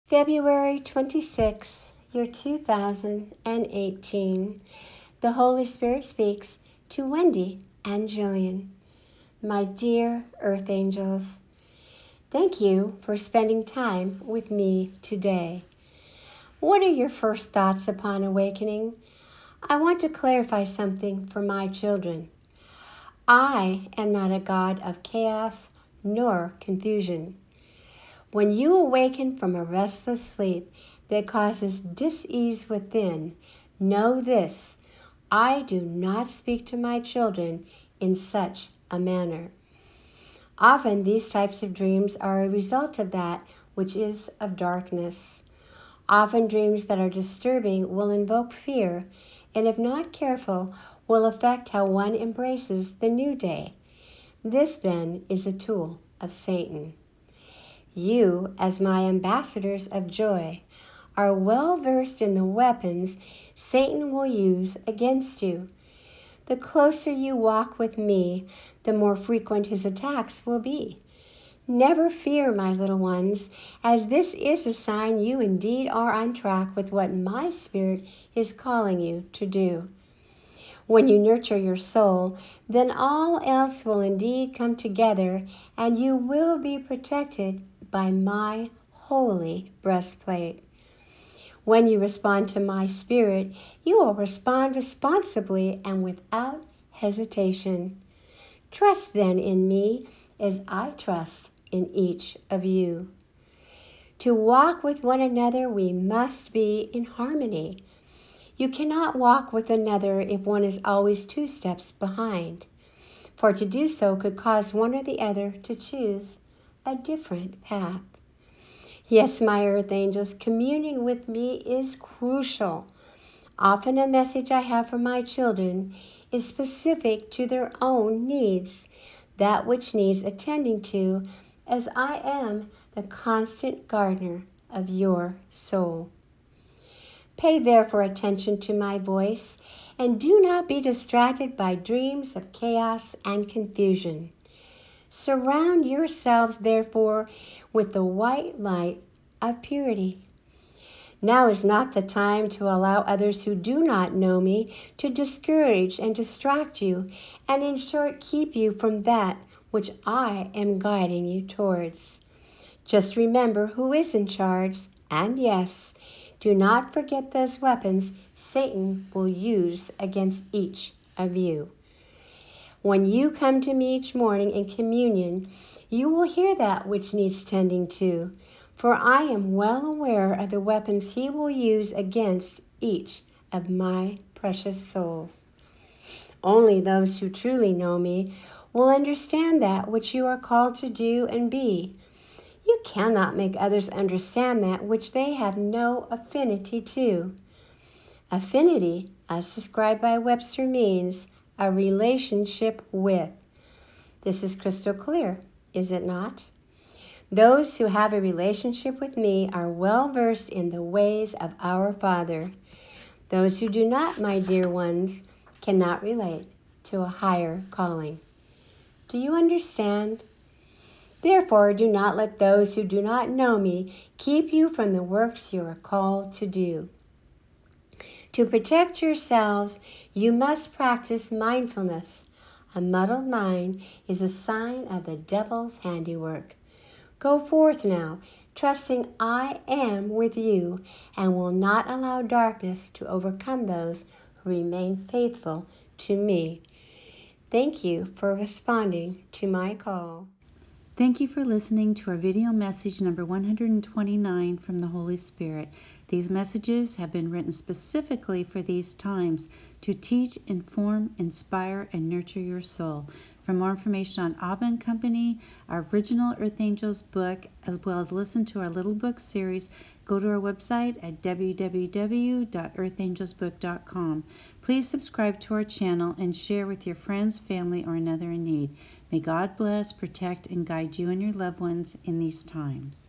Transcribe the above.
February 26, year 2018. The Holy Spirit speaks to Wendy and Jillian. My dear Earth Angels, thank you for spending time with me today. What are your first thoughts upon awakening? I want to clarify something for my children. I am not a god of chaos nor confusion. When you awaken from a restless sleep that causes dis-ease within, know this: I do not speak to my children in such a manner. Often these types of dreams are a result of that which is of darkness. Often dreams that are disturbing will invoke fear, and if not careful, will affect how one embraces the new day. This then is a tool of Satan. You, as my ambassadors of joy, are well versed in the weapons Satan will use against you. The closer you walk with me, the more frequent his attacks will be. Never fear, my little ones, as this is a sign you indeed are on track with what my Spirit is calling you to do. When you nurture your soul, then all else will indeed come together, and you will be protected by my holy breastplate. When you respond to my Spirit, you will respond responsibly and without hesitation. Trust then in me as I trust in each of you. To walk with one another, we must be in harmony. You cannot walk with another if one is always 2 steps behind, for to do so could cause one or the other to choose a different path. Yes, my Earth Angels, communing with me is crucial. Often a message I have for my children is specific to their own needs, that which needs attending to, as I am the constant gardener of your soul. Pay therefore attention to my voice, and do not be distracted by dreams of chaos and confusion. Surround yourselves, therefore, with the white light of purity. Now is not the time to allow others who do not know me to discourage and distract you, and in short, keep you from that which I am guiding you towards. Just remember who is in charge, and yes, do not forget those weapons Satan will use against each of you. When you come to me each morning in communion, you will hear that which needs tending to, for I am well aware of the weapons he will use against each of my precious souls. Only those who truly know me will understand that which you are called to do and be. You cannot make others understand that which they have no affinity to. Affinity, as described by Webster, means a relationship with. This is crystal clear, is it not? Those who have a relationship with me are well versed in the ways of our Father. Those who do not, my dear ones, cannot relate to a higher calling. Do you understand? Therefore, do not let those who do not know me keep you from the works you are called to do. To protect yourselves, you must practice mindfulness. A muddled mind is a sign of the devil's handiwork. Go forth now, trusting I am with you, and will not allow darkness to overcome those who remain faithful to me. Thank you for responding to my call. Thank you for listening to our video message number 129 from the Holy Spirit. These messages have been written specifically for these times to teach, inform, inspire, and nurture your soul. For more information on ABBA and Company, our original Earth Angels book, as well as listen to our little book series, go to our website at www.earthangelsbook.com. Please subscribe to our channel and share with your friends, family, or another in need. May God bless, protect, and guide you and your loved ones in these times.